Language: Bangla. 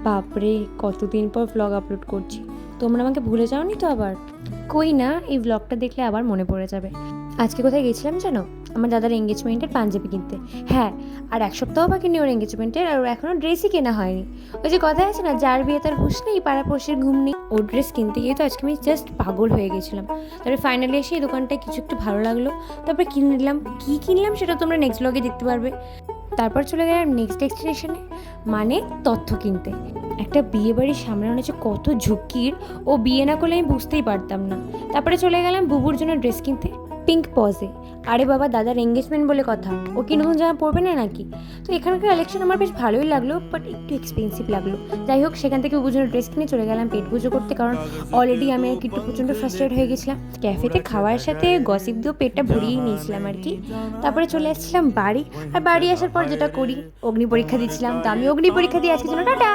বাপরে, কতদিন পর ব্লগ আপলোড করছি। তোমরা আমাকে ভুলে যাওনি তো আবার? কই না, এই ব্লগটা দেখলে আবার মনে পড়ে যাবে। আজকে কোথায় গেছিলাম জানো? আমার দাদার এঙ্গেজমেন্টের পাঞ্জাবি কিনতে। হ্যাঁ, আর এক সপ্তাহ বাকি নেই ওর এঙ্গেজমেন্টের, আর ওর এখনও ড্রেসই কেনা হয়নি। ওই যে কথা আছে না, যার বিয়ে তার হুঁশ নেই, পাড়াপড়শির ঘুম নেই। ওর ড্রেস কিনতে গিয়ে তো আজকে আমি জাস্ট পাগল হয়ে গেছিলাম। তারপরে ফাইনালি এসে এই দোকানটায় কিছু একটু ভালো লাগলো, তারপরে কিনে নিলাম। কী কিনলাম সেটা তোমরা নেক্সট ব্লগে দেখতে পারবে। তারপর চলে গেলাম নেক্সট ডেস্টিনেশনে, মানে তথ্য কিনতে। একটা বিয়ে বাড়ি সামলানো যে কত ঝুঁকির, ও বিয়ে না করলে আমি বুঝতেই পারতাম না। তারপরে চলে গেলাম বুবুর জন্য ড্রেস কিনতে পিঙ্ক পজে। আরে বাবা, দাদার এঙ্গেজমেন্ট বলে কথা, ও কি নতুন জামা পরবে না নাকি? তো এখানকার কালেকশন আমার বেশ ভালোই লাগলো, বাট একটু এক্সপেন্সিভ লাগলো। যাই হোক, সেখান থেকে বুবুর জন্য ড্রেস কিনে চলে গেলাম পেট পুজো করতে, কারণ অলরেডি আমি আর কি একটু প্রচণ্ড ফ্রাস্ট্রেট হয়ে গেছিলাম। ক্যাফেতে খাওয়ার সাথে গসিপ দিয়েও পেটটা ভরিয়েই নিয়েছিলাম আর কি। তারপরে চলে আসছিলাম বাড়ি, আর বাড়ি আসার পর যেটা করি, অগ্নি পরীক্ষা দিচ্ছিলাম। তো আমি অগ্নি পরীক্ষা দিয়ে আজকে জন্য টাটা।